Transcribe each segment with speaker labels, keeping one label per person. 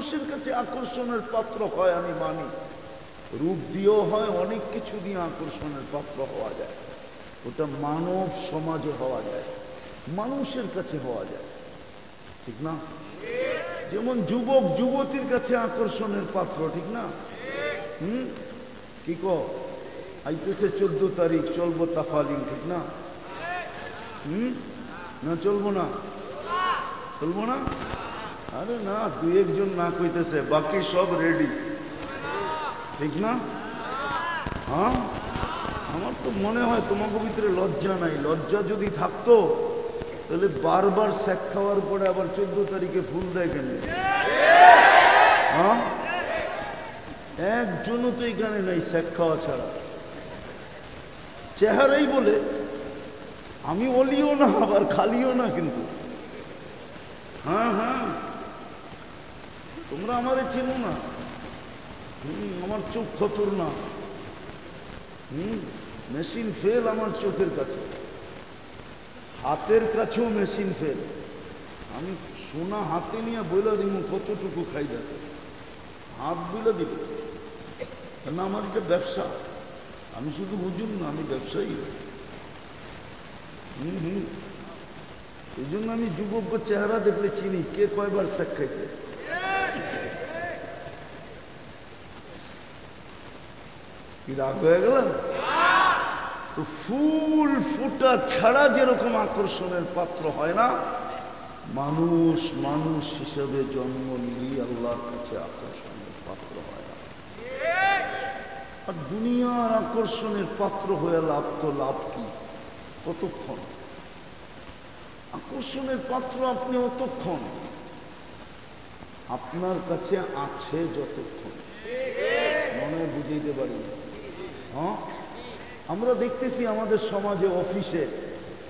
Speaker 1: মানুষের কাছে আকর্ষণের পাত্র হয় আমি মানি, রূপ দিয়েও হয়, অনেক কিছু দিয়ে আকর্ষণের পাত্র হওয়া যায়। ওটা মানব সমাজে হওয়া যায়, মানুষের কাছে হওয়া যায়, ঠিক না? যেমন যুবক যুবতীর কাছে আকর্ষণের পাত্র, ঠিক না? কি কো আইতেছে 14 তারিখ, চলবো তাফালিং, ঠিক না? না চলবো না? চলবো না? আরে না, দুই একজন না কইতেছে, বাকি সব রেডি, ঠিক না? হ্যাঁ, আমার তো মনে হয় তোমাকে ভিতরে লজ্জা নাই। লজ্জা যদি থাকতো তাহলে বারবার শেখ খাওয়ার পরে আবার 14 তারিখে ফুল দেয় কেন? হ্যাঁ, একজনও তো এখানে নাই শেখ খাওয়া ছাড়া। চেহারাই বলে আমি অলিও না আবার খালিও না, কিন্তু হ্যাঁ হ্যাঁ, তোমরা আমারে চেনো না। আমার চোখ খতর না, মেশিন ফেল আমার চোখের কাছে, হাতের কাছেও মেশিন ফেল। আমি সোনা হাতে নিয়ে বইলা দিব কতটুকু খাই যাচ্ছে, হাত বইলা দিব, কেন আমার এটা ব্যবসা। আমি শুধু হুজুর না, আমি ব্যবসায়ী। এই জন্য আমি যুবক চেহারা দেখলে চিনি কে কয়বার শেখ খাইছে। কি রাগ হয়ে গেল? তো ফুল ফুটা ছাড়া যেরকম আকর্ষণের পাত্র হয় না, মানুষ মানুষ হিসেবে জন্ম নিয়ে আল্লাহর কাছে আকর্ষণের পাত্র হয় না। আর দুনিয়ার আকর্ষণের পাত্র হয়ে লাভ তো লাভ কি? কতক্ষণ আকর্ষণের পাত্র আপনি? অতক্ষণ আপনার কাছে আছে যতক্ষণ। মনে বুঝাইতে পারি? হ্যাঁ, আমরা দেখতেছি আমাদের সমাজে অফিসে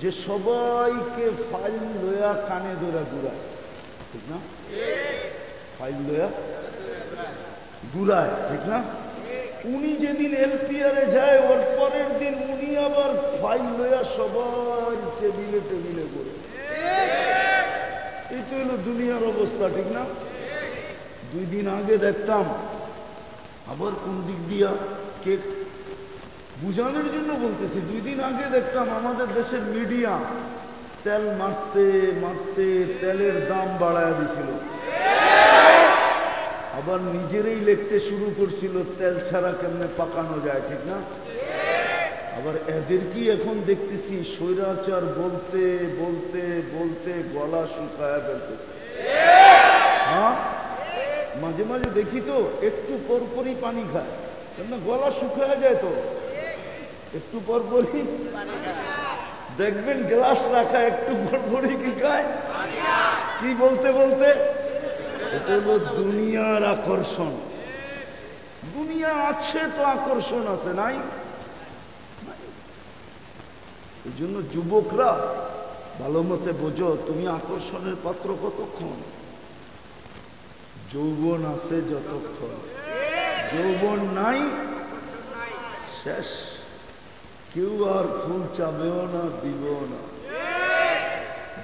Speaker 1: যে সবাইকে ফাইল লয়া কানে ধরে ঘুরায়, ঠিক না? ফাইল লয়া ঘুরায়, ঠিক না? উনি যেদিন এলপিআরে যায় ওর পরের দিন উনি আবার ফাইল লয়া সবাই টেবিলে টেবিলে ঘুরে। এই তো হলো দুনিয়ার অবস্থা, ঠিক না? 2 দিন আগে দেখতাম, আবার কোন দিক দিয়া কে বুঝানোর জন্য বলতেছি, 2 দিন আগে দেখতাম আমাদের দেশের মিডিয়া তেল মারতে মারতে তেলের দাম বাড়ায় দিছিল, আবার নিজেরাই লিখতে শুরু করছিল তেল ছাড়া কেমনে পাকানো যায়, ঠিক না? আবার এদের কি এখন দেখতেছি স্বৈরাচার বলতে বলতে বলতে গলা শুকায় ফেলতেছে। হ্যাঁ, মাঝে মাঝে দেখি তো একটু পরপরই পানি খায়, কেন গলা শুকায় যায় তো একটু পরপরই দেখবেন গ্লাস রাখা, একটু পরপরই কি খায়, কি বলতে বলতে। এটা হলো দুনিয়ার আকর্ষণ। দুনিয়া আছে তো আকর্ষণ আছে, নাই? এই জন্য যুবকরা ভালো মতে বোঝো, তুমি আকর্ষণের পাত্র কতক্ষণ? যৌবন আছে যতক্ষণ, যৌবন নাই শেষ। কেউ আর ফুল চাবেও না, দিবেও না,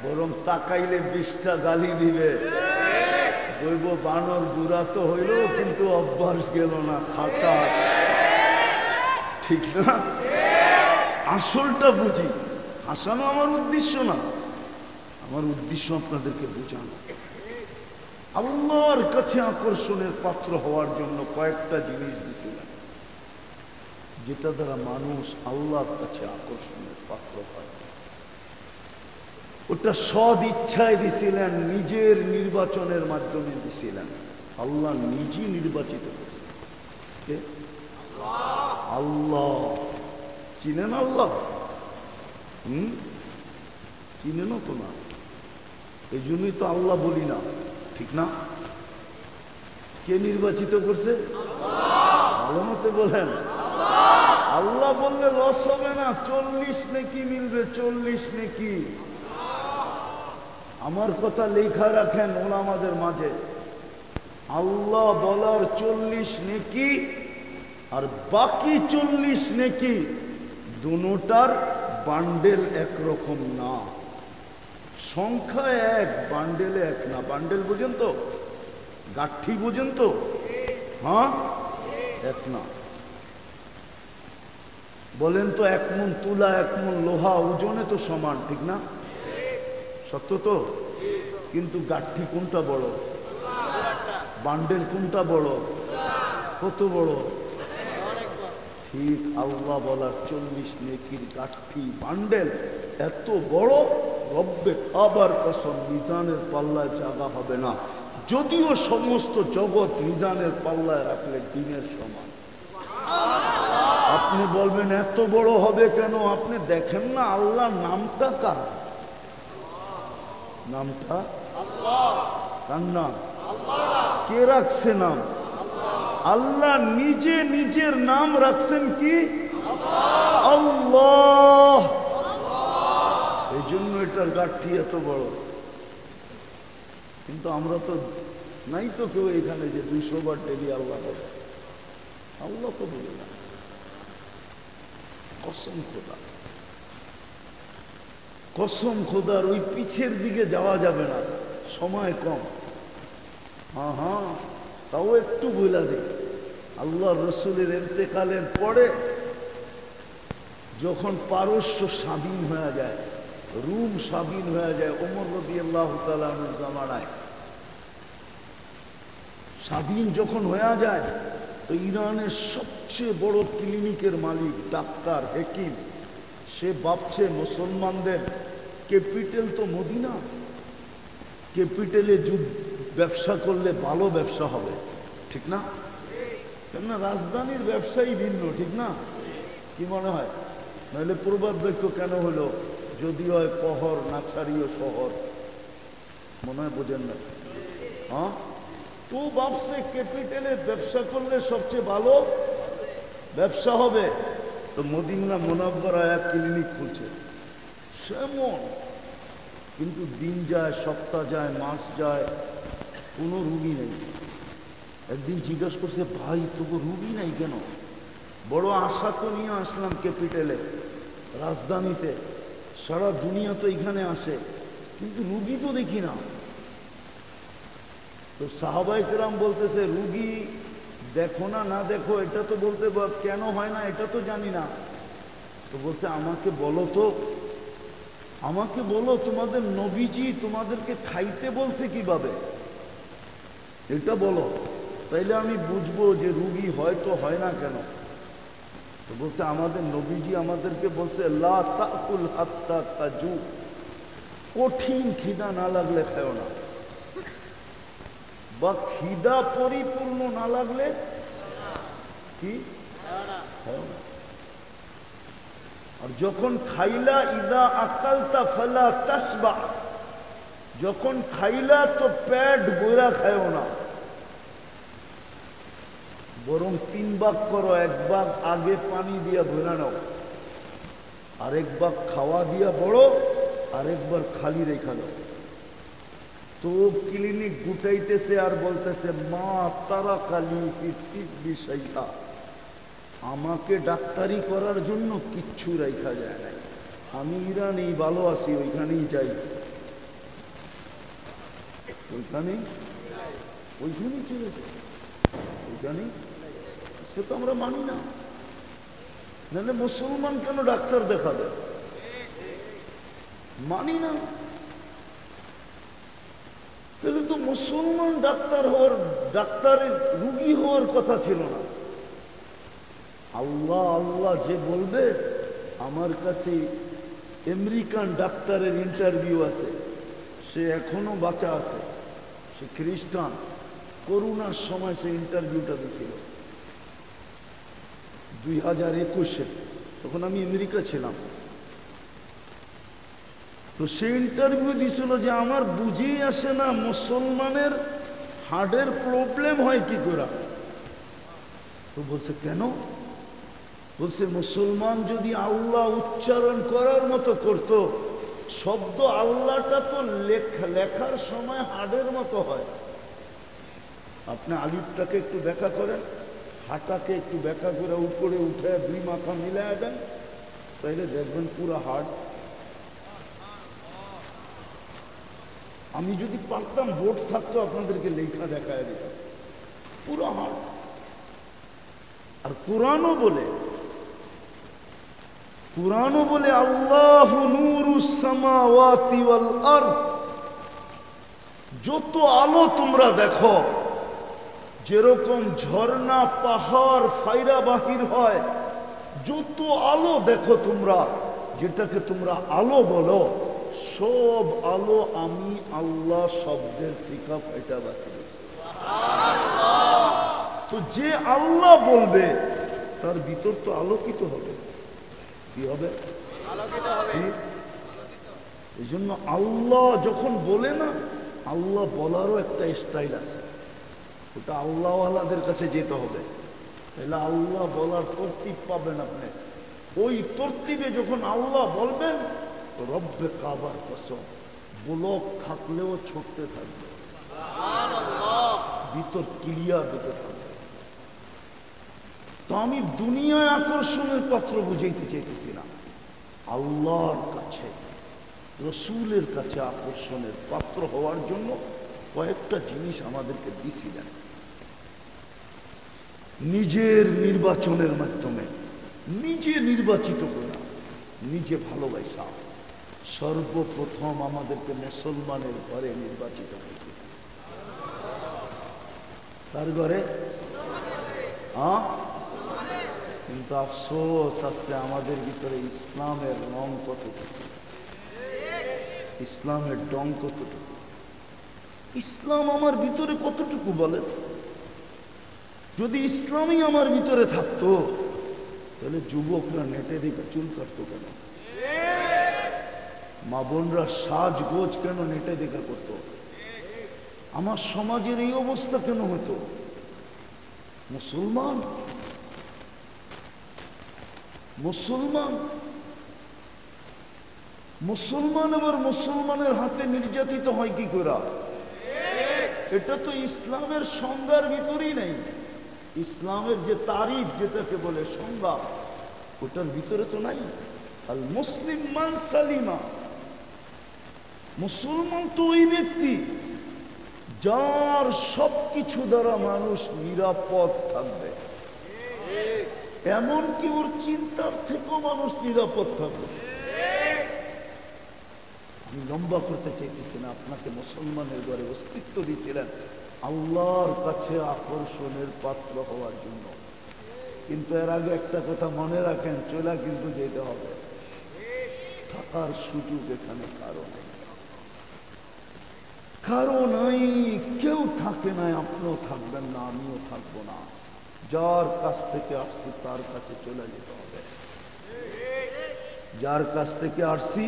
Speaker 1: বরং তাকাইলে 20টা গালি দিবে। বলবো বানর বুড়া তো হইল কিন্তু অভ্যাস গেল না, খাটা, ঠিক না? আসলটা বুঝি, হাসানো আমার উদ্দেশ্য না, আমার উদ্দেশ্য আপনাদেরকে বোঝানো। আল্লাহর কাছে আকর্ষণের পাত্র হওয়ার জন্য কয়েকটা জিনিস দিয়েছিলেন, যেটা দ্বারা মানুষ আল্লাহর কাছে আকর্ষণের পাত্র হয়। ওটা সদ ইচ্ছায় দিছিলেন, নিজের নির্বাচনের মাধ্যমে দিছিলেন। আল্লাহ নিজেই নির্বাচিত করছেন। কে? আল্লাহ। চিনেন আল্লাহ? চিনেন তো না, এই জন্যই তো আল্লাহ বলি না, ঠিক না? কে নির্বাচিত করছে? ভালো মতে বলেন। আল্লাহ বললে লস হবে না, 40 নেকি মিলবে, 40 নেকি। আমার কথা লেখা রাখেন ওলামাদের মাঝে, আল্লাহ বলার 40 নেকি আর বাকি 40 নেকি, দুটার বান্ডেল একরকম না। সংখ্যা এক, বান্ডেলে এক না। বান্ডেল বুঝেন তো? গাঠি বোঝেন তো? হ্যাঁ, এক না। বলেন তো, 1 মণ তুলা 1 মণ লোহা ওজনে তো সমান, ঠিক না? সত্য তো? কিন্তু গাঠি কোনটা বড়? বান্ডেল কোনটা বড়? কত বড়? ঠিক আল্লাহ বলার 40 নেকির গাঠি বান্ডেল এত বড়, রব্বে কাবার কসম মিজানের পাল্লায় জায়গা হবে না, যদিও সমস্ত জগৎ মিজানের পাল্লায় রাখলে দিনের সমান। আপনি বলবেন এত বড় হবে কেন? আপনি দেখেন না আল্লাহর নামটা কার? নামটা কার নাম? কে রাখছে নাম? আল্লাহ নিজে নিজের নাম রাখছেন কি? আল্লাহ। এই জন্য এটার গাঠি এত বড়। কিন্তু আমরা তো নাই তো কেউ এখানে যে 200 বার ডেলি আল্লাহ বলে। আল্লাহ তো বলে না। কসম খোদা, কসম খোদার ওই পিছের দিকে যাওয়া যাবে না, সময় কম। হ্যাঁ, তাও একটু বইলা দেয়। আল্লাহ রসুলের ইন্তেকালের পরে যখন পারস্য স্বাধীন হয়ে যায়, রুম স্বাধীন হয়ে যায়, ওমর রাদিয়াল্লাহু তাআলা আনহুর জামানায় স্বাধীন যখন হয়ে যায়, তো ইরানের সবচেয়ে বড় ক্লিনিকের মালিক ডাক্তার হেকিম, সে ভাবছে মুসলমানদের ক্যাপিটাল তো মদিনা, ক্যাপিটালে ব্যবসা করলে ভালো ব্যবসা হবে, ঠিক না? কেননা রাজধানীর ব্যবসায়ী ভিন্ন, ঠিক না? কি মনে হয়? নইলে প্রবাদ বাক্য কেন হলো, যদি হয় পহর না ছাড়িও শহর, মনে হয় বোঝেন না? হ্যাঁ, তো ভাবছে ক্যাপিটালে ব্যবসা করলে সবচেয়ে ভালো ব্যবসা হবে, তো মদিনা মুনাওয়ারা এক ক্লিনিক খুলছে সেমন। কিন্তু দিন যায়, সপ্তাহ যায়, মাস যায়, কোনো রুগী নেই। একদিন জিজ্ঞাসা করছে, ভাই তবু রুগী নাই কেন? বড় আশা তো নিয়ে আসলাম ক্যাপিটালে, রাজধানীতে, সারা দুনিয়া তো এখানে আসে, কিন্তু রুগী তো দেখি না। তো সাহাবায়ে কেরাম বলতেছে, রুগী দেখো না, না দেখো এটা তো বলতে, কেন হয় না এটা তো জানি না। তো বলছে, আমাকে বলো তো, আমাকে বলো তোমাদের নবীজি তোমাদেরকে খাইতে বলছে কিভাবে, এটা বলো, তাইলে আমি বুঝবো যে রুগী হয়তো হয় না কেন। তো বলছে, আমাদের নবীজি আমাদেরকে বলছে, লা তাকুল হাত্তা তাজু, কঠিন খিদা না লাগলে খাও না, বা খিদা পরিপূর্ণ না লাগলে কি খাও না। আর যখন খাইলা, ইদা আকালতা ফালা তাসবা, যখন খাইলা তো পেট বইরা খাও না, বরং 3 ভাগ করো, 1 ভাগ আগে পানি দিয়া ভরা নাও, আরেক ভাগ খাওয়া দিয়া বড়, আরেকবার খালি রেখা দাও। তো ক্লিনিক গুটাইতেছে আর বলতেছে, মা তারা কালি বিষয়টা, আমাকে ডাক্তারি করার জন্য কিচ্ছু রেখা যায় নাই, আমি ইরানেই ভালো আছি, ওইখানেই যাই, ওইখানেই চলে যাই, ওইখানেই। সে তো আমরা মানি না, নাহলে মুসলমান কেন ডাক্তার দেখাবে? মানি না, তাহলে তো মুসলমান ডাক্তারের রুগী হওয়ার কথা ছিল না। আল্লাহ আল্লাহ যে বলবে, আমার কাছে আমেরিকান ডাক্তারের ইন্টারভিউ আছে, সে এখনো বাঁচা আছে, সে খ্রিস্টান, করোনার সময় সে ইন্টারভিউটা দিয়েছিল 2021-এ, তখন আমি আমেরিকা ছিলাম। তো সে ইন্টারভিউ দিয়েছিল যে আমার বুঝেই আসে না মুসলমানের হার্টের প্রবলেম হয় কি করে। তো বলছে কেন? বলছে মুসলমান যদি আল্লাহ উচ্চারণ করার মতো করত, শব্দ আল্লাহটা তো লেখার সময় হাড়ের মতো হয়। আপনি আলিফটাকে একটু ব্যাখ্যা করেন, হাটাকে একটু ব্যাখ্যা করে উপরে উঠে 2 মাথা মিলায় দেন, তাইলে দেখবেন পুরো হাড়। আমি যদি পারতাম, বোর্ড থাকতো, আপনাদেরকে লেখা দেখায় দিতাম। পুরো হার্ট। আর কোরআনও বলে আল্লাহু নূরুস সামাওয়াতি ওয়াল আরদ, যত আলো তোমরা দেখো, যেরকম ঝর্ণা পাহাড় ফাইরা বাহির হয়, যত আলো দেখো তোমরা, যেটাকে তোমরা আলো বলো, সব আলো আমি আল্লাহ শব্দের থেকে ফাইটা বাহির। তো যে আল্লাহ বলবে তার ভিতর তো আলোকিত হবে। কি হবে? এই জন্য আল্লাহ যখন বলে না, আল্লাহ বলারও একটা স্টাইল আছে, ওটা আল্লাহওয়ালাদের কাছে যেতে হবে, তাহলে আল্লাহ বলার তরতিব পাবেন আপনি। ওই তরতিবে যখন আল্লাহ বলবেন, রব্বে কাবার কসম, ব্লক থাকলেও ছুটতে থাকবে, ভিতর ক্লিয়ার হতে থাকবে। তো আমি দুনিয়ায় আকর্ষণের পাত্র বুঝাইতে চাইতেছি না, আল্লাহর কাছে রসুলের কাছে আকর্ষণের পাত্র হওয়ার জন্য কয়েকটা জিনিস আমাদেরকে দিছিলেন। নিজের নির্বাচনের মাধ্যমে, নিজে নির্বাচিত করা, নিজে ভালোবাসা। সর্বপ্রথম আমাদেরকে মুসলমানের ঘরে নির্বাচিত হয়েছে। তার ঘরে কিন্তু আফসোস আজকে আমাদের ভিতরে ইসলামের রং কতটুকু, ইসলামের ডং কতটুকু, ইসলাম আমার ভিতরে কতটুকু বলেন। যদি ইসলামই আমার ভিতরে থাকতো, তাহলে যুবকরা নেটে দিকে চুল কাটতো কেন? মা বোনরা সাজগোজ কেন নেটে দেখা করত? আমার সমাজের এই অবস্থা কেন হতো? মুসলমান মুসলমান মুসলমান আবার মুসলমানের হাতে নির্যাতিত হয় কি করে? এটা তো ইসলামের সংজ্ঞার ভিতরেই নেই। ইসলামের যে তারিফ, যেটাকে বলে সংজ্ঞা, ওটার ভিতরে তো নাই। আল মুসলিম মান সালিমা, মুসলমান তো ওই ব্যক্তি যার সবকিছু দ্বারা মানুষ নিরাপদ থাকবে, এমনকি ওর চিন্তার থেকেও মানুষ নিরাপদ থাকবে। আমি লম্বা করতে চাইতেছি না, আপনাকে মুসলমানের ঘরে অস্তিত্ব দিয়েছিলেন আল্লাহর কাছে আকর্ষণের পাত্র হওয়ার জন্য। কিন্তু এর আগে একটা কথা মনে রাখেন, চলা কিন্তু যেতে হবে। থাকার সুযোগ এখানে কারো নাই, কেউ থাকে নাই, আপনিও থাকবেন না, আমিও থাকবো না। যার কাছ থেকে আসছি তার কাছে চলে যেতে হবে। যার কাছ থেকে আসছি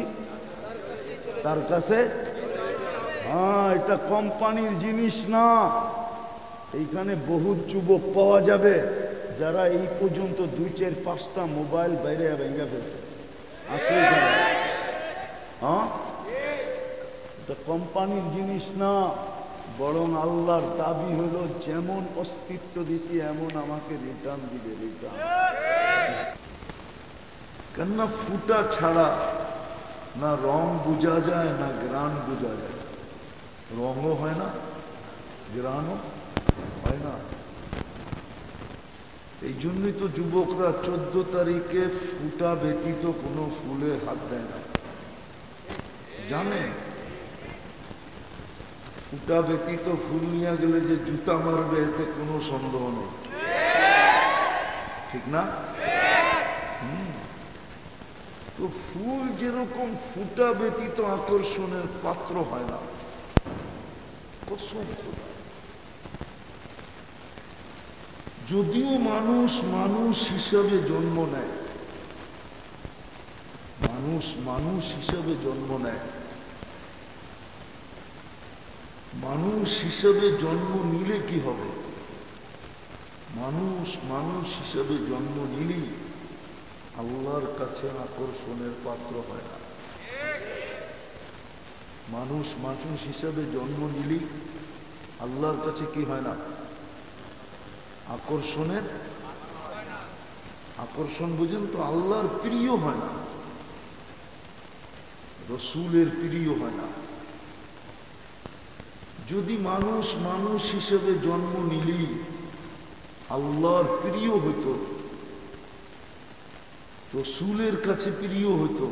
Speaker 1: তার কাছে। হ্যাঁ, এটা কোম্পানির জিনিস না। এইখানে বহুত যুবক পাওয়া যাবে যারা এই পর্যন্ত 2-4-5টা মোবাইল বাইরে ভেঙে ফেলছে, আছে এখানে। হ্যাঁ, এটা কোম্পানির জিনিস না, বরং আল্লাহর দাবি হলো যেমন অস্তিত্ব দিছি এমন আমাকে রিটার্ন দিবে। রিটার্ন কেননা ফুটা ছাড়া না রং বোঝা যায়, না গ্রান বোঝা যায়। রঙও হয় না, গ্রানও হয় না। এই জন্যই তো যুবকরা 14 তারিখে ফুটা ব্যতীত কোনো ফুলে হাত দেয় না। জানে ফুটা ব্যতীত ফুল নিয়ে গেলে যে জুতা মারবে, এতে কোনো সন্দেহ নেই, ঠিক না? তো ফুল যেরকম ফুটা ব্যতীত আকর্ষণের পাত্র হয় না, যদিও মানুষ মানুষ হিসাবে জন্ম নেয়, মানুষ মানুষ হিসাবে জন্ম নেয়, মানুষ হিসাবে জন্ম নিলে কি হবে? মানুষ মানুষ হিসাবে জন্ম নিলেই আল্লাহর কাছে আকর্ষণের পাত্র হয় না। মানুষ মানুষ হিসাবে জন্ম নিলেই আল্লাহর কাছে কি হয় না? আকর্ষণের। আকর্ষণ বুঝেন তো? আল্লাহর প্রিয় হয় না, রসুলের প্রিয় হয় না। যদি মানুষ মানুষ হিসেবে জন্ম নিলেই আল্লাহর প্রিয় হতো, রসুলের কাছে প্রিয় হতো,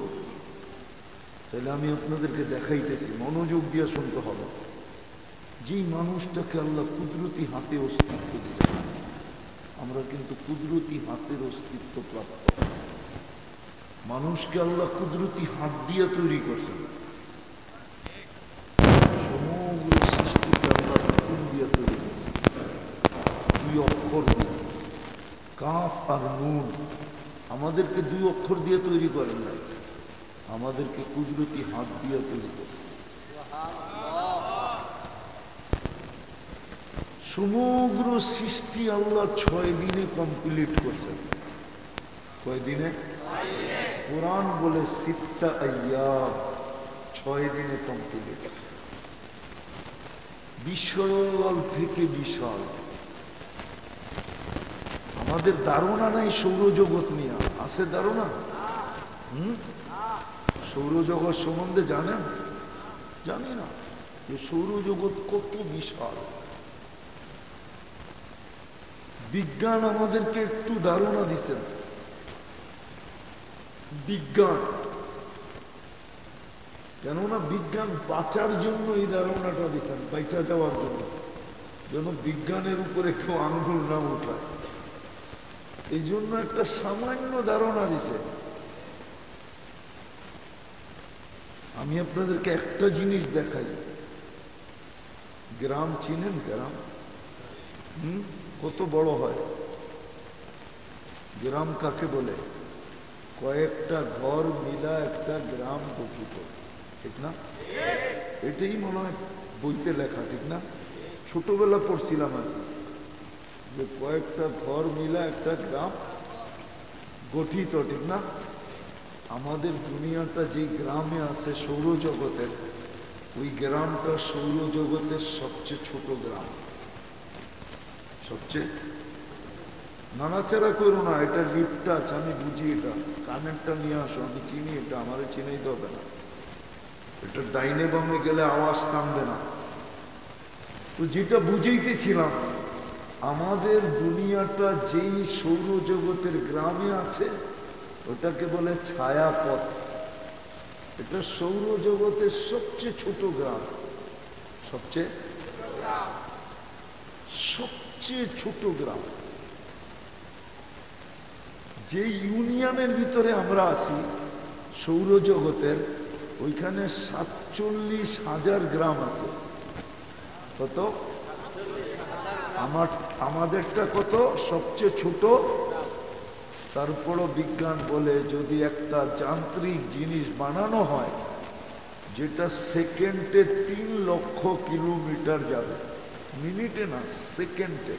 Speaker 1: তাহলে আমি আপনাদেরকে দেখাইতেছি, মনোযোগ দিয়ে শুনতে হবে। যেই মানুষটাকে আল্লাহ কুদরতি হাতে অস্তিত্ব দিলেন, আমরা কিন্তু কুদরতি হাতের অস্তিত্ব প্রাপ্ত। মানুষকে আল্লাহ কুদরতি হাত দিয়ে তৈরি করছেন, সমগ্র সৃষ্টিকে আল্লাহ হুকুম দিয়ে তৈরি করছেন, দুই অক্ষর দিয়ে, কাফ আর নুন। আমাদেরকে দুই অক্ষর দিয়ে তৈরি করেন নাই, আমাদেরকে কুদরতি হাত দিয়ে তৈরি করছেন। সমগ্র সৃষ্টি আল্লাহ 6 দিনে কমপ্লিট করছেন। কয় দিনে? কোরআন বলে সিত্তা আইয়াম, 6 দিনে কমপ্লিট। বিশাল থেকে বিশাল। আমাদের ধারণা নাই সৌরজগৎ নিয়ে, আছে ধারণা? সৌরজগৎ সম্বন্ধে জানেন? জানি না যে সৌরজগৎ কত বিশাল। বিজ্ঞান আমাদেরকে একটু ধারণা দিছেন, বিজ্ঞান, কেননা বিজ্ঞান বাঁচার জন্য এই ধারণাটা দিচ্ছেন, বাইচা যাওয়ার জন্য, যেন বিজ্ঞানের উপরে কেউ আঙ্গুল না উঠায়, এই জন্য একটা সামান্য ধারণা দিছে। আমি আপনাদেরকে একটা জিনিস দেখাই। গ্রাম চিনেন? গ্রাম কত বড় হয়? গ্রাম কাকে বলে? কয়েকটা ঘর মিলা একটা গ্রাম গঠিত, ঠিক না? এটাই মনে হয় বইতে লেখা, ঠিক না? ছোটবেলা পড়ছিলাম আর কি, যে কয়েকটা ঘর মিলা একটা গ্রাম গঠিত, ঠিক না? আমাদের দুনিয়াটা যে গ্রামে আছে সৌরজগতের, ওই গ্রামটা সৌরজগতের সবচেয়ে ছোট গ্রাম। সবচেয়ে, নাড়াচাড়া করো না, এটা লিফটটা আছে, আমি বুঝি, এটা কানেরটা নিয়ে আসো, আমি চিনি এটা, আমারে চিনাইতে হবে না, এটা ডাইনে বামে গেলে আওয়াজ টানবে না। তো যেটা বুঝাইতেছিলাম, আমাদের দুনিয়াটা যেই সৌরজগতের গ্রামে আছে ওটাকে বলে ছায়াপথ। এটা সৌরজগতের সবচেয়ে ছোট গ্রাম, সবচেয়ে ছোট গ্রাম। যে ইউনিয়নের ভিতরে আমরা আছি সৌরজগতের, ওইখানে 47,000 গ্রাম আছে। কত? আমাদেরটা কত? সবচেয়ে ছোট। তারপরও বিজ্ঞান বলে যদি একটা যান্ত্রিক জিনিস বানানো হয় যেটা সেকেন্ডে 3 লক্ষ কিলোমিটার যাবে, মিনিটে না, সেকেন্ডে,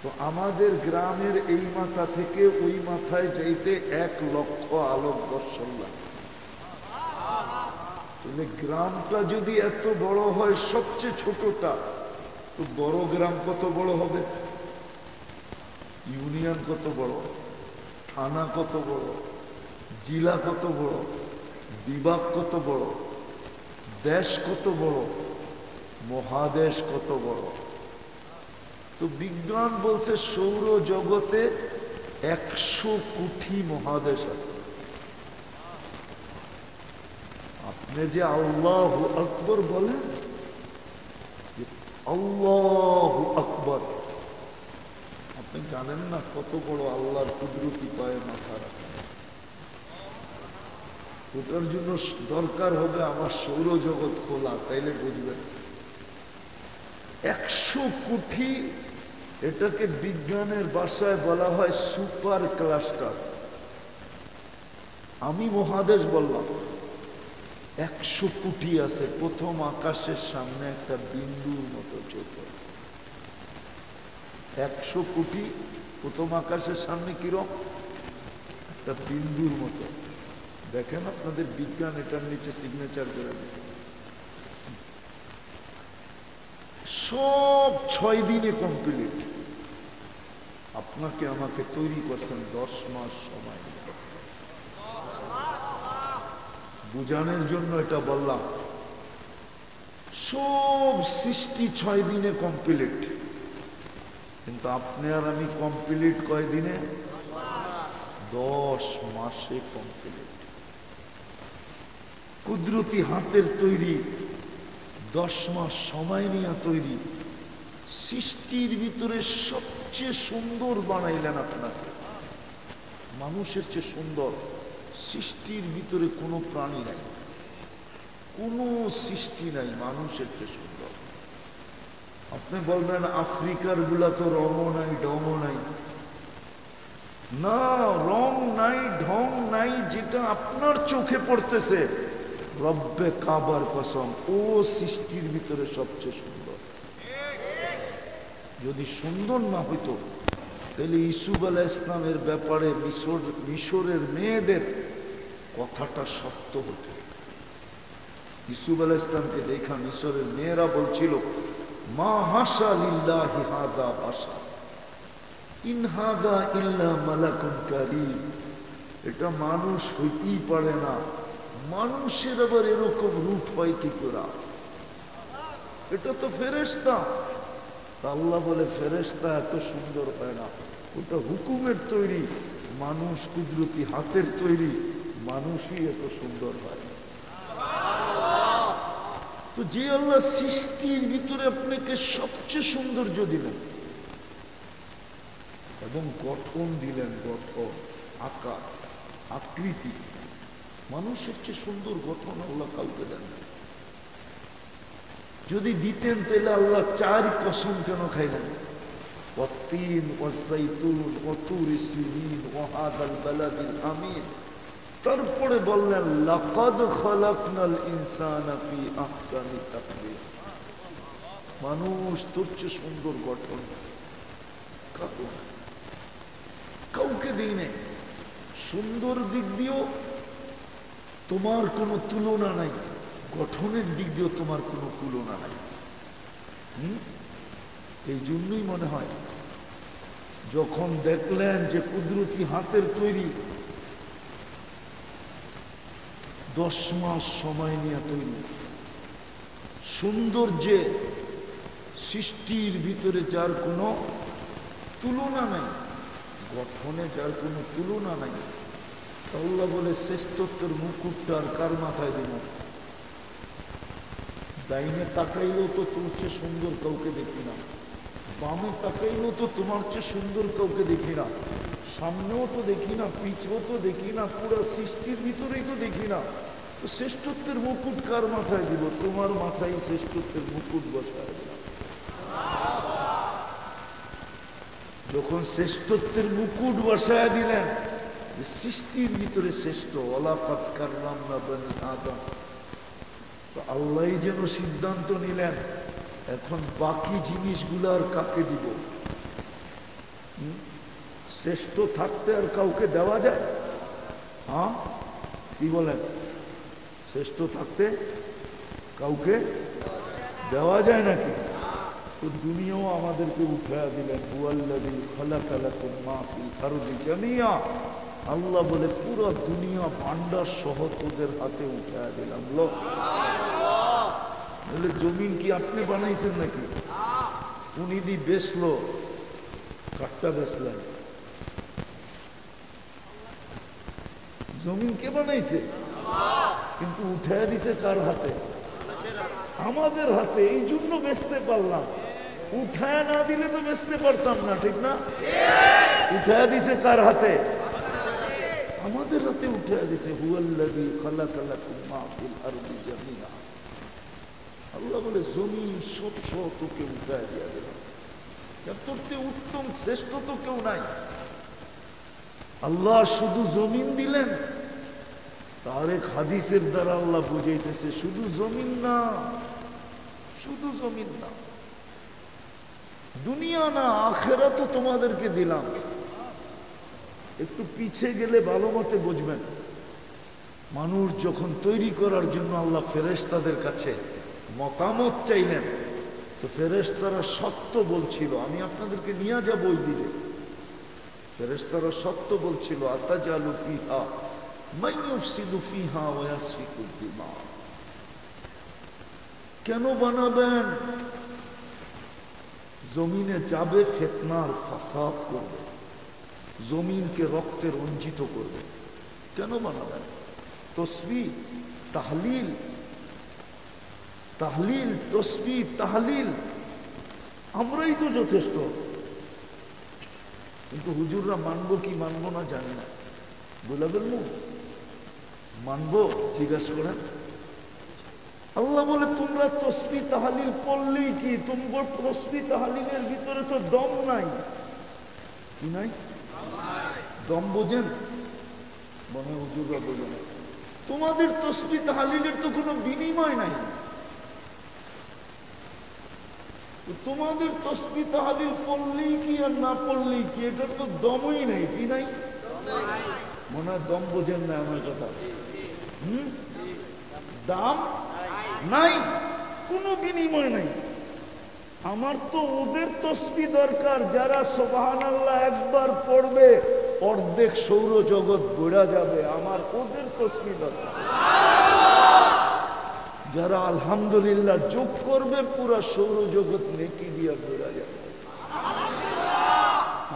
Speaker 1: তো আমাদের গ্রামের এই মাথা থেকে ওই মাথায় যাইতে 1 লক্ষ আলোকবর্ষ লাগে। তাহলে গ্রামটা যদি এত বড় হয়, সবচেয়ে ছোটটা, তো বড় গ্রাম কত বড় হবে? ইউনিয়ন কত বড়, থানা কত বড়, জেলা কত বড়, বিভাগ কত বড়, দেশ কত বড়, মহাদেশ কত বড়। তো বিজ্ঞান বলছে সৌরজগতে 100 কোটি মহাদেশ আছে। আপনি যে আল্লাহু আকবার বলেন, আল্লাহু আকবার, আপনি জানেন না কত বড় আল্লাহর কুদরতি পায়ে মাথা রাখেন। ওটার জন্য দরকার হবে আমার সৌরজগৎ খোলা, তাইলে বুঝবেন। 100 কোটি, এটাকে বিজ্ঞানের ভাষায় বলা হয় সুপার ক্লাস্টার। আমি মহাদেশ বললাম, 100 কোটি আছে। প্রথম আকাশের সামনে একটা বিন্দুর মতো ছোট। 100 কোটি প্রথম আকাশের সামনে কিরকম? একটা বিন্দুর মতো। দেখেন আপনাদের বিজ্ঞান এটার নিচে সিগনেচার করে দিয়েছে। সব 6 দিনে কমপ্লিট। আপনাকে আমাকে তৈরি করছেন 10 মাস সময়। বুঝানোর জন্য এটা বললাম। সব সৃষ্টি 6 দিনে কমপ্লিট। কিন্তু আপনি আর আমি কমপ্লিট কয়দিনে? 10 মাসে কমপ্লিট। কুদরতি হাতের তৈরি, 10 মাস সময় নিয়ে তৈরি। সৃষ্টির ভিতরে সবচেয়ে সুন্দর বানাইলেন আপনাকে, মানুষের চেয়ে সুন্দর। সৃষ্টির ভিতরে কোনো প্রাণী নাই, কোনো সৃষ্টি নাই মানুষের চেয়ে সুন্দর। আপনি বলবেন আফ্রিকার গুলা তো রঙও নাই ঢংও নাই। না, রং নাই ঢং নাই, যেটা আপনার চোখে পড়তেছে রব্বে কাবার কসম ও সৃষ্টির ভিতরে সবচেয়ে সুন্দর। যদি সুন্দর না হইতো তাহলে ইসুফ আলাইহিস ইসলামের ব্যাপারে মিশরের মেয়েদের কথাটা সত্য হতো। ইসুফ আলাইহিস ইসলামকে দেখা মিশরের মেয়েরা বলছিল, মা হাসা লিল্লাহি হাযা বাশার ইন হাযা ইল্লা মালাকুন কারীম। এটা মানুষ হইতেই পারে না, মানুষের আবার এরকম রূপ হয় কি করে? এটা তো ফেরেশতা। আল্লাহ বলে ফেরেশতা এত সুন্দর হয় না, ওটা হুকুমের তৈরি, মানুষ কুদরতি হাতের তৈরি, মানুষই এত সুন্দর হয়। তো যে আল্লাহ সৃষ্টির ভিতরে আপনাকে সবচেয়ে সৌন্দর্য দিলেন এবং গঠন দিলেন, গঠন, আকার, আকৃতি, মানুষের চেয়ে সুন্দর গঠন আল্লাহ কাউকে দেন। যদি দিতেন তাহলে আল্লাহ 4 কসম কেন খাইলেন? ওয়াত্তিন ওয়াজ্জাইতুন ওয়াতুরি সিনিন ওয়াহাদাল বালাদিল আমিন। তারপরে বললেন লাকাদ খালাকনাল ইনসানা ফি আহসানি তাকওয়িম। মানুষ তোর চেয়ে সুন্দর গঠন কাউকে দিই নেই। সুন্দর দিক দিয়েও তোমার কোনো তুলনা নাই, গঠনের দিক দিয়েও তোমার কোনো তুলনা নাই। এই জন্যই মনে হয় যখন দেখলেন যে কুদরতি হাতের তৈরি, 10 মাস সময় নিয়ে তৈরি, সৌন্দর্যে সৃষ্টির ভিতরে যার কোনো তুলনা নাই, গঠনে যার কোনো তুলনা নাই। আল্লাহ বলে শ্রেষ্ঠত্বের মুকুটটা আর কার মাথায় দিব? ডাইনে তাকাইলেও তো তোর চেয়ে সুন্দর কাউকে দেখি না, বামে তাকাইলেও তো তোমার চেয়ে সুন্দর কাউকে দেখি না, সামনেও তো দেখি না, পিছেও তো দেখি না, পুরো সৃষ্টির ভিতরেই তো দেখি না। তো শ্রেষ্ঠত্বের মুকুট কার মাথায় দিব? তোমার মাথায় শ্রেষ্ঠত্বের মুকুট বসায় দিলাম। যখন শ্রেষ্ঠত্বের মুকুট বসায় দিলেন, যে সৃষ্টির ভিতরে শ্রেষ্ঠ, ওয়ালাকাদ কাররামনা বনি আদম, তো আল্লাহই যেন সিদ্ধান্ত নিলেন এখন বাকি জিনিসগুলো আর কাকে দিব? শ্রেষ্ঠ থাকতে আর কাউকে দেওয়া যায়? হ্যাঁ, কি বলেন? শ্রেষ্ঠ থাকতে কাউকে দেওয়া যায় নাকি? তো দুনিয়াও আমাদেরকে উঠায়া দিলেন। হুয়াল্লাযী খালাকা লাকুম মা ফিল আরদি জামিয়া। আল্লাহ বলে পুরো দুনিয়া ভান্ডার সহ তোদের হাতে উঠায়া দিলাম। বলে জমিন কি আপনি বানাইছেন নাকি? উনি দি বেচলো, কাঠটা বেচলেন। জমিন কে বানাইছে? কিন্তু উঠায়া দিছে কার হাতে? আমাদের হাতে। এই জন্য বেচতে পারলাম, উঠায় না দিলে তো বেচতে পারতাম না, ঠিক না? উঠায় দিছে কার হাতে? আমাদের হাতে উঠায় দিছে। হুয়াল্লাযী খালাকা লাকুম মা ফিল আরদি জামিয়া। আল্লাহ বলে জমিন সব সহ তোকে উঠায় দিয়া দিলাম। তোর চেয়ে উত্তম শ্রেষ্ঠ তো কেউ নাই। আল্লাহ শুধু জমিন দিলেন, তার এক হাদিসের দ্বারা আল্লাহ বুঝাইতেছে শুধু জমিন না, শুধু জমিন না, দুনিয়া না, আখিরাতও তোমাদেরকে দিলাম। একটু পিছে গেলে ভালো মতে বুঝবেন। মানুষ যখন তৈরি করার জন্য আল্লাহ ফেরেশতাদের কাছে মতামত চাইলেন, তো ফেরেশতারা সত্য বলছিল। আমি আপনাদেরকে নিয়ে যাব ওই দিকে। ফেরেশতারা সত্য বলছিল, আতাজালু ফিহা মান ইউফসিদু ফিহা ওয়া ইয়াসফিকুদ দিমা। কেন বানাবেন জমিনে যাবে, ফিতনার ফাসাদ করবে, জমিনকে রক্তে রঞ্জিত করবে। কেন বানাবেন? তসবিহ তাহলিল, তাহলিল তসবিহ তাহলিল আমরাই তো যথেষ্ট। কিন্তু হুজুররা মানবো কি মানবো না জানি না, বলে বলবো মানবো? জিজ্ঞাসা করেন। আল্লাহ বলে তোমরা তসবিহ তাহলিল পড়লেই কি, তোমার তসবিহ তাহলিলের ভিতরে তো দম নাই। কি নাই? দম বোঝেন? মনে হুজুররা বোঝেন। তোমাদের তসবিহ তাহলিলের তো কোনো বিনিময় নাই। তোমাদের তসবিহ তাহলিল পড়লেই কি আর না পড়লেই কি, এটার তো দমই নাই। কি নাই? মনে হয় দম বোঝেন না আমার কথা। দাম নাই, কোনো বিনিময় নাই। আমার তো ওদের তসবিহ দরকার যারা সুবহানাল্লাহ একবার পড়বে অর্ধেক সৌরজগৎ ঘোরা যাবে। আমার ওদের তসবিহ দরকার। যারা আলহামদুলিল্লাহ যোগ করবে পুরা সৌরজগৎ নেকি দিয়া ঘোরা যাবে।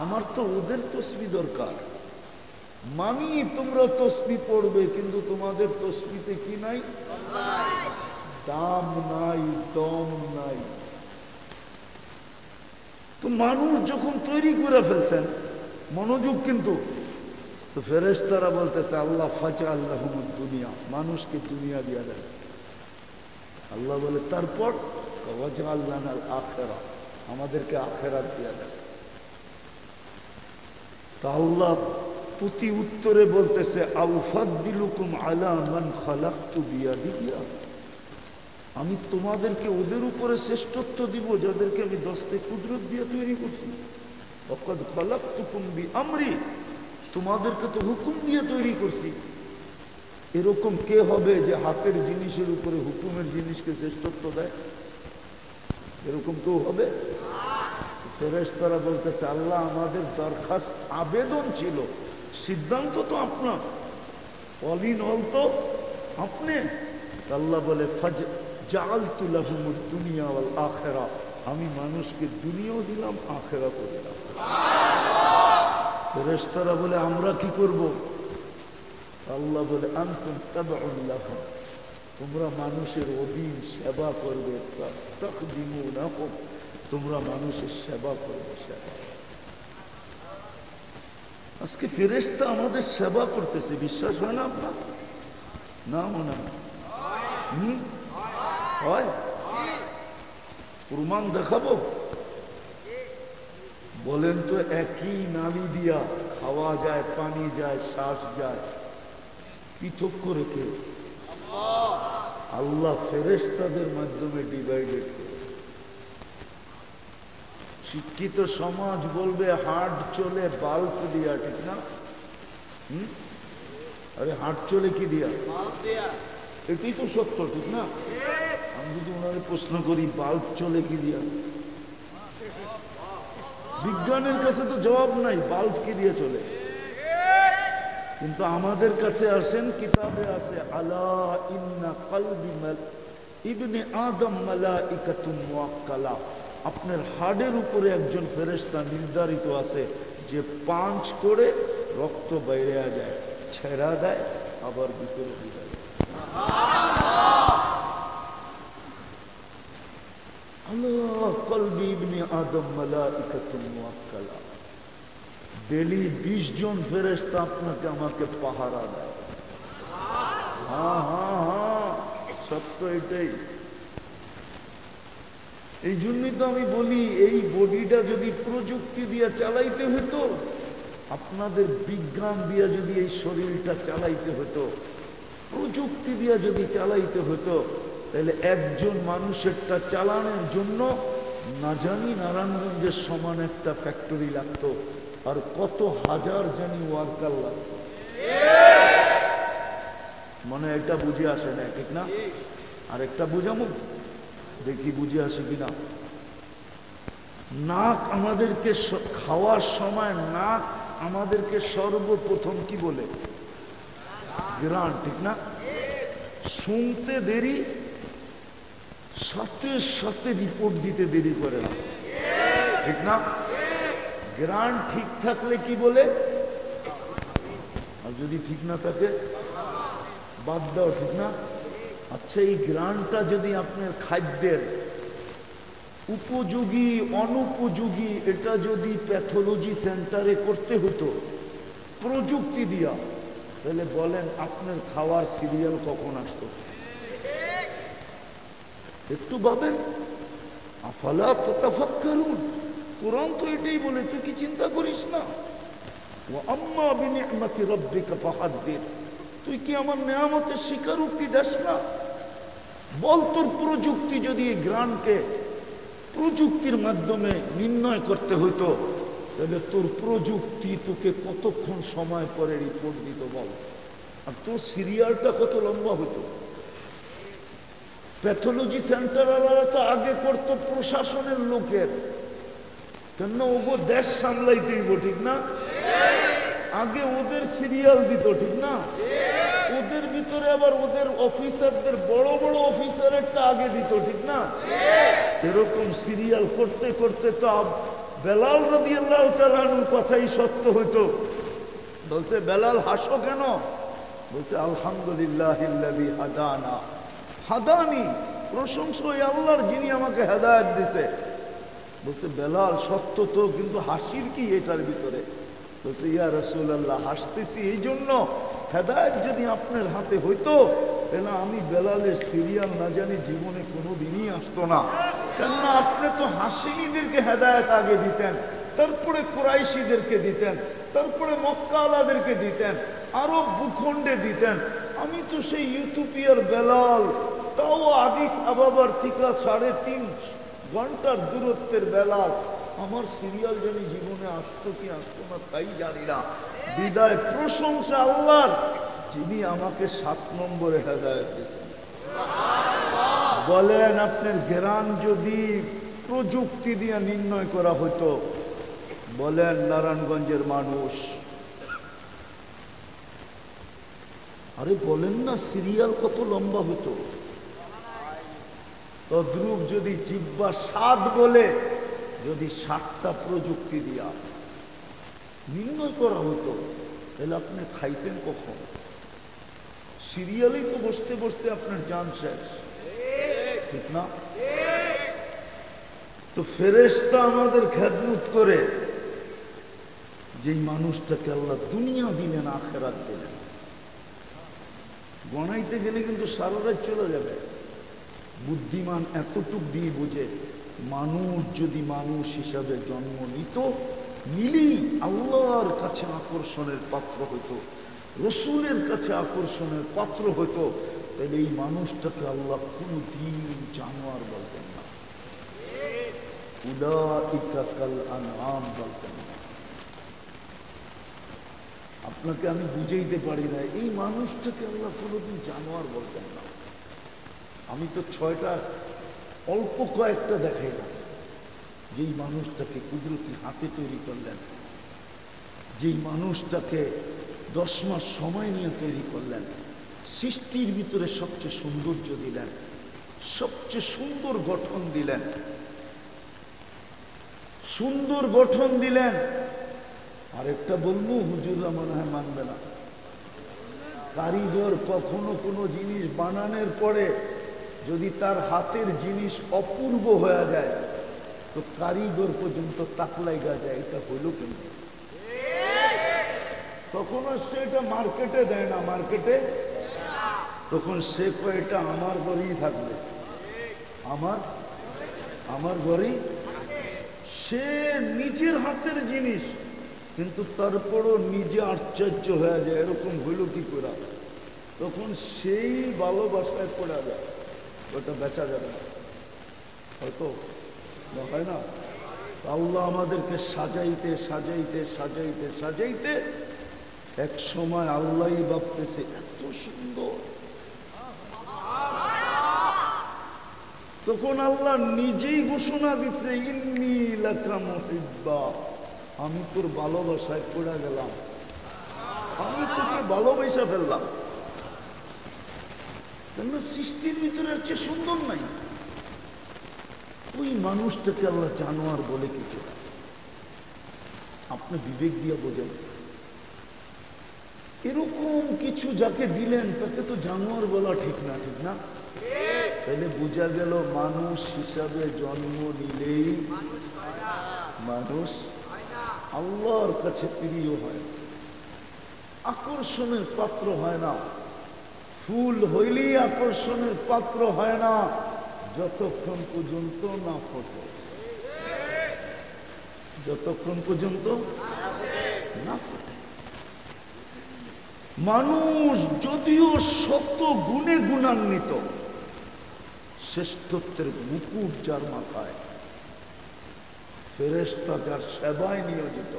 Speaker 1: আমার তো ওদের তসবিহ দরকার। মানি তোমরা তসবিহ পড়বে, কিন্তু তোমাদের তসবিতে কি নাই? দাম নাই, দম নাই। তো মানুষ যখন তৈরি করে ফেলছেন, মনোযোগ কিন্তু, তো ফেরেশতারা বলতেছে আল্লাহ ফাজআল্লাহুমুদ দুনিয়া, মানুষকে দুনিয়া দিয়া দেয়। আল্লাহ বলে তারপর ওয়াজআলনাল আখিরা, আমাদেরকে আখিরাত দিয়া দেয়। তা আল্লাহ প্রতি উত্তরে বলতেছে আউফাদ্দিলুকুম আলা মান খালাকতু বিয়াদিয়া, আমি তোমাদেরকে ওদের উপরে শ্রেষ্ঠত্ব দিব যাদেরকে আমি দস্তে কুদরত দিয়ে তৈরি করছি। ওয়াকাদ খালাকতুকুম বিআমরি, তোমাদেরকে তো হুকুম দিয়ে তৈরি করছি। এরকম কে হবে যে হাতের জিনিসের উপরে হুকুমের জিনিসকে শ্রেষ্ঠত্ব দেয়? এরকম কেউ হবে? ফেরেশতারা বলতেছে আল্লাহ আমাদের দরখাস্ত আবেদন ছিল, সিদ্ধান্ত তো আপনার, অল ইন অল তো আপনি। আল্লাহ বলে ফাজআলতু লাহুমুদ দুনিয়া ওয়াল আখিরা, আমি মানুষকে দুনিয়াও দিলাম আখিরাতও দিলাম। ফেরেশতারা বলে আমরা কি করব? আল্লাহ বলে আনতুম তাবউন লাহুম, তোমরা মানুষের অধীন সেবা করবে। তাখদিমুনাহুম, তোমরা মানুষের সেবা করবে। সেবা, আজকে ফেরেশতা আমাদের সেবা করতেছে, বিশ্বাস হয় না আপনার? না মনে হয়? প্রমাণ দেখাবো? বলেন তো, একই নালী দিয়া খাওয়া যায়, পানি যায়, শ্বাস যায়, পৃথক করে কে? আল্লাহ ফেরেশতাদের মাধ্যমে ডিভাইডেড করে। শিক্ষিত সমাজ বলবে হার্ট চলে বাল্ব দিয়া, ঠিক না? আরে হার্ট চলে কি দিয়া? এটাই তো সত্য, ঠিক না? আমি যদি ওনারে প্রশ্ন করি বাল্ব চলে কি দিয়া, বিজ্ঞানের কাছে তো জবাব নাই, বাল্ব কি দিয়ে চলে। কিন্তু আমাদের কাছে আসেন, কিতাবে আছে আলা ইন্না কলবি ইবনে আদম মালাইকাতুম মুআক্কালা, আপনার হাড়ের উপরে একজন ফেরেশতা নির্ধারিত আছে যে পাঞ্চ করে রক্ত বাইরে যায়, ছেড়া দেয়, আবার ভিতরে ঢুকে যায়। আল্লাহ কলবি ইবনে আদম মালাইকাতুম মুআক্কালা, ডেলি 20 জন ফেরেশতা আপনাকে আমাকে পাহারা দেয়। হ্যাঁ হ্যাঁ হ্যাঁ, সত্য এটাই। এই জন্যই তো আমি বলি এই বডিটা যদি প্রযুক্তি দিয়ে চালাইতে হতো, আপনাদের বিজ্ঞান দিয়ে যদি এই শরীরটা চালাইতে হতো, প্রযুক্তি দিয়ে যদি চালাইতে হতো, তাহলে একজন মানুষেরটা চালানোর জন্য না জানি নারায়ণগঞ্জের সমান একটা ফ্যাক্টরি লাগতো, আর কত হাজার জানি ওয়ার্কার লাগতো। মানে এটা বুঝে আসে না, ঠিক না? আর একটা বুঝামো, দেখি বুঝে আসে কিনা। নাক আমাদেরকে খাওয়ার সময় নাক আমাদেরকে সর্বপ্রথম কি বলে? গ্রাণ, ঠিক না? শুনতে দেরি, সাথে সাথে রিপোর্ট দিতে দেরি করে না। ঠিক না? গ্রান ঠিক থাকলে কি বলে, আর যদি ঠিক না থাকে বাদ দাও, ঠিক না? আচ্ছা, এই গ্রানটা যদি আপনার খাদ্যের উপযোগী অনুপযোগী, এটা যদি প্যাথোলজি সেন্টারে করতে হতো প্রযুক্তি দিয়া, তাহলে বলেন আপনার খাওয়ার সিরিয়াল কখন আসতো? একটু ভাবেন। আফালা তাতাফাক্কারুন, কোরআন তো এটাই বলে, তুই কি চিন্তা করিস না? ওয়া আম্মা বিনি'মাতি রাব্বিকা ফাহাদ্দিস, তুই কি আমার নেয়ামতের স্বীকারোক্তি দেস না? বল, তোর প্রযুক্তি যদি এই গ্রানকে প্রযুক্তির মাধ্যমে নির্ণয় করতে হইতো, তাহলে তোর প্রযুক্তি তোকে কতক্ষণ সময় পরে রিপোর্ট দিত বল, আর তোর সিরিয়ালটা কত লম্বা হতো? প্যাথোলজি সেন্টারওয়ালা তো আগে করতো প্রশাসনের লোকের, কেন ওগো দেশ সামলাইতে হইব, ঠিক না? আগে ওদের সিরিয়াল দিত, ঠিক না? ওদের ভিতরে আবার ওদের অফিসারদের বড় বড় অফিসারেরটা আগে দিত, ঠিক না? এরকম সিরিয়াল করতে করতে তো বেলাল রাদিয়াল্লাহু তাআলা আনহুর কথাই সত্য হইতো। বলছে, বেলাল হাসো কেন? বলছে, আলহামদুলিল্লাহিল্লাযী হাদানা, হাদানি, প্রশংসা ওই আল্লাহর যিনি আমাকে হেদায়েত দিছে। বলছে, বেলাল সত্য তো, কিন্তু হাসির কি এটার ভিতরে? বলছে, ইয়া রাসূলুল্লাহ, হাসতেছি এই জন্য, হেদায়েত যদি আপনার হাতে হইতো তাহলে আমি বেলালের সিরিয়াল না জানি জীবনে কোনোদিনই আসতো না। কেননা আপনি তো হাসিনীদেরকে হেদায়েত আগে দিতেন, তারপরে কুরাইশীদেরকে দিতেন, তারপরে মক্কাওয়ালাদেরকে দিতেন, আরব ভূখণ্ডে দিতেন। আমি তো সেই ইউথিওপিয়ার বেলাল, তাও আদিস আবাবার থেকে 3.5 ঘন্টার দূরত্বের বেলাল, আমার সিরিয়াল জানি জীবনে আসতো কি আসতো না তাই জানি না। বিদায় প্রশংসা আল্লাহর, যিনি আমাকে 7 নম্বরে হেদায়েত দিয়েছেন। বলেন, আপনার জ্ঞান যদি প্রযুক্তি দিয়ে নির্ণয় করা হতো, বলেন নারায়ণগঞ্জের মানুষ, আরে বলেন না, সিরিয়াল কত লম্বা হতো? তদ্রূপ যদি জিহ্বা স্বাদ বলে, যদি 7টা প্রযুক্তি দিয়া নির্ণয় করা হতো, তাহলে আপনি খাইতেন কখন? সিরিয়ালই তো বসতে বসতে আপনার জান শেষ, ঠিক না? তো ফেরেশতা আমাদের খেদমত করে, যেই মানুষটাকে আল্লাহ দুনিয়া দিলেন আখিরাত দিলেন, গণাইতে গেলে কিন্তু সারা রাত চলে যাবে। বুদ্ধিমান এতটুক দিয়ে বুঝে, মানুষ যদি মানুষ হিসাবে জন্ম নিত, নিলেই আল্লাহর কাছে আকর্ষণের পাত্র হইতো, রসুলের কাছে আকর্ষণের পাত্র হইতো, তাহলে এই মানুষটাকে আল্লাহ কোনদিন জানোয়ার বলতেন না, উলাইকা কাল আনআম বলতেন না। আপনাকে আমি বুঝাইতে পারি না, এই মানুষটাকে আল্লাহ কোনোদিন জানোয়ার বলতেন না। আমি তো 6টা অল্প কয়েকটা দেখাই না, যেই মানুষটাকে কুদরতি হাতে তৈরি করলেন, যেই মানুষটাকে 10 মাস সময় নিয়ে তৈরি করলেন, সৃষ্টির ভিতরে সবচেয়ে সৌন্দর্য দিলেন, সবচেয়ে সুন্দর গঠন দিলেন, সুন্দর গঠন দিলেন। আরেকটা বলবো, হুজুররা মনে হয় মানবে না, কারিগর কখনো কোনো জিনিস বানানোর পরে যদি তার হাতের জিনিস অপূর্ব হয়ে যায়, তো কারিগর পর্যন্ত তাকলাইগা যায়, এটা হইল কেন? তখন সে এটা মার্কেটে দেয় না, মার্কেটে তখন সে কয় এটা আমার ঘরেই থাকবে, আমার ঘরেই। সে নিজের হাতের জিনিস, কিন্তু তারপরও নিজে আশ্চর্য হয়ে যায়, এরকম হইল কি করে? তখন সেই ভালোবাসায় পড়া যায়, ওটা বেচা যাবে না, হয়তো হয় না। আল্লাহ আমাদেরকে সাজাইতে সাজাইতে সাজাইতে সাজাইতে এক সময় আল্লাহই ভাবতেছে এত সুন্দর, তখন আল্লাহ নিজেই ঘোষণা দিচ্ছে, ইন্নী লাকা মুহিব্বা, আমি তোর ভালোবাসায় পড়ে গেলাম, আমি তোকে ভালোবাসা ফেললাম। কেন? সৃষ্টির ভিতরে হচ্ছে সুন্দর নাই, ওই মানুষটাকে আল্লাহ জানোয়ার বলে কিছু না। আপনি বিবেক দিয়ে বোঝেন, এরকম কিছু যাকে দিলেন তাকে তো জানোয়ার বলা ঠিক না, ঠিক না? তাহলে বোঝা গেল মানুষ হিসাবে জন্ম নিলেই মানুষ আল্লাহর কাছে প্রিয় হয়, আকর্ষণের পাত্র হয় না। ফুল হইলেই আকর্ষণের পাত্র হয় না যতক্ষণ পর্যন্ত না ফোটে, যতক্ষণ পর্যন্ত না ফোটে। মানুষ যদিও শত গুণে গুণান্বিত, শ্রেষ্ঠত্বের মুকুট যার মাথায়, ফেরেশতা যার সেবায় নিয়োজিত,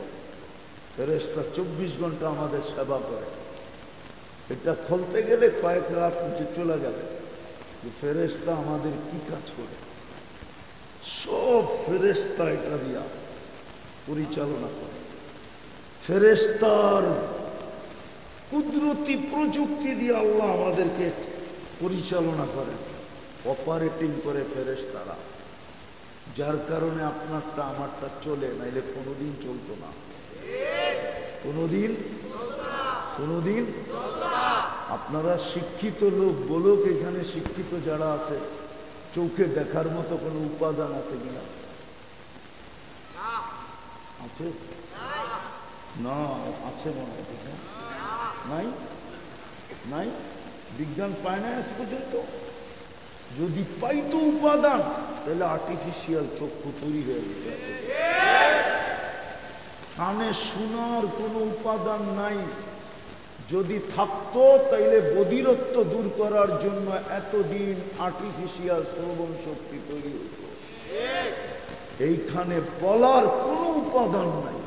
Speaker 1: ফেরেশতা 24 ঘন্টা আমাদের সেবা করে। এটা খুলতে গেলে কয়েক রাত নিচে চলে যাবে যে ফেরেশতা আমাদের কি কাজ করে। সব ফেরেশতা এটা দিয়া পরিচালনা করে। ফেরেশতার কুদরতি প্রযুক্তি দিয়ে আল্লাহ আমাদেরকে পরিচালনা করেন, অপারেটিং করে ফেরেশতারা, যার কারণে আপনারটা আমারটা চলে, নাইলে কোনোদিন চলতো না, কোনোদিন। আপনারা শিক্ষিত লোক বলুক, এখানে শিক্ষিত যারা আছে, চোখে দেখার মতো কোনো উপাদান আছে কিনা? আছে না? আছে মনে হয়, নাই? নাই, বিজ্ঞান পায় না আজ পর্যন্ত। যদি পাইতো উপাদান, তাহলে আর্টিফিশিয়াল চক্ষু তৈরি হয়ে যেত। কানে শোনার কোনো উপাদান নাই, যদি থাকতো তাইলে বধিরত্ব দূর করার জন্য এতদিন আর্টিফিশিয়াল শ্রবণ শক্তি তৈরি হতো। এইখানে বলার কোনো উপাদান নাই,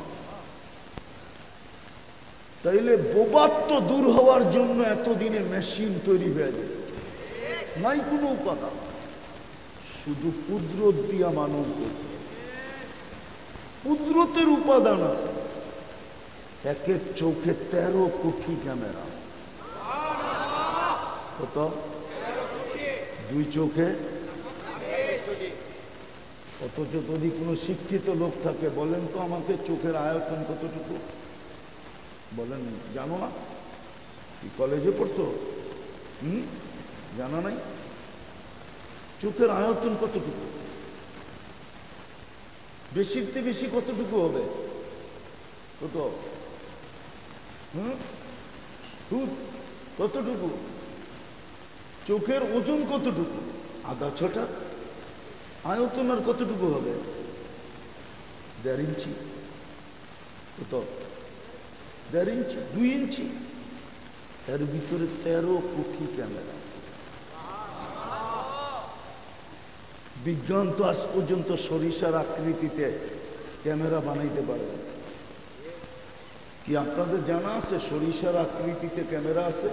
Speaker 1: তাইলে বোবাত্ব দূর হওয়ার জন্য এতদিনে মেশিন তৈরি হয়ে যেত। নাই কোনো উপাদান, শুধু কুদরত দিয়া মানুষ দেখে। কুদরতের উপাদান আছে। একের চোখে 13 কোটি ক্যামেরা, কত? 2 চোখে। অথচ যদি কোনো শিক্ষিত লোক থাকে, বলেন তো আমাকে চোখের আয়তন কতটুকু? বলেন, জানো না? কি কলেজে পড়ছো? জানা নাই? চোখের আয়তন কতটুকু? বেশিরতে বেশি কতটুকু হবে? কত? কতটুকু? চোখের ওজন কতটুকু? আধা ছোটা। আয়তন আর কতটুকু হবে? 1.5 ইঞ্চি। কত? 1.5 ইঞ্চি, 2 ইঞ্চি। এর ভিতরে 13 কোটি ক্যামেরা। বিজ্ঞান তো আজ পর্যন্ত সরিষার আকৃতিতে ক্যামেরা বানাইতে পারবে। কি আপনাদের জানা আছে সরিষার আকৃতিতে ক্যামেরা আছে?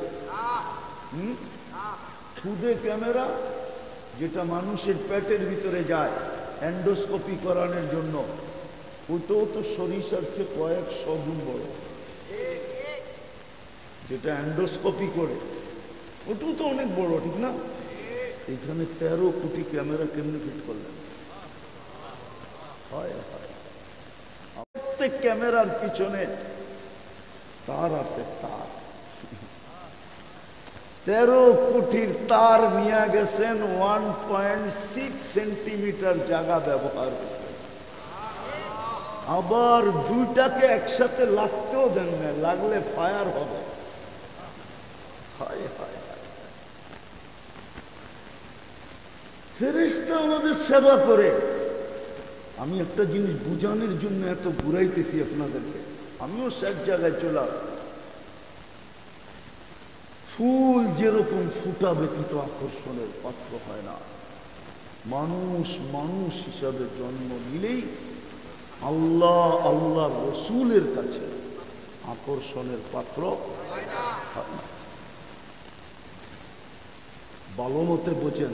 Speaker 1: খুদে ক্যামেরা, যেটা মানুষের পেটের ভিতরে যায় এন্ডোস্কোপি করানোর জন্য, ওইটাও তো সরিষার চেয়ে কয়েকশো গুণ বড়। যেটা এন্ডোস্কোপি করে ওটাও তো অনেক বড়, ঠিক না? এখানে 13 কোটি ক্যামেরা কেমনে ফিট করলেন? প্রত্যেক ক্যামেরার পিছনে তার আছে, তার। 13 কোটির তার নিয়ে গেছেন, 1.6 সেন্টিমিটার জায়গা ব্যবহার করছেন। আবার 2টাকে একসাথে লাগতেও দেন না, লাগলে ফায়ার হবে। ফেরেশতা আমাদের সেবা করে। আমি একটা জিনিস বুঝানোর জন্য এত ঘুরাইতেছি আপনাদেরকে, আমিও সব জায়গায় চলে আসছি। ফুল যেরকম ফুটা ব্যতীত আকর্ষণের পাত্র হয় না, মানুষ মানুষ হিসাবে জন্ম নিলেই আল্লাহ রসুলের কাছে আকর্ষণের পাত্র হয় না। ভালো মতে বোঝেন,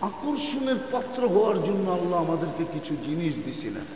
Speaker 1: আকর্ষণের পাত্র হওয়ার জন্য আল্লাহ আমাদেরকে কিছু জিনিস দিছিলেন।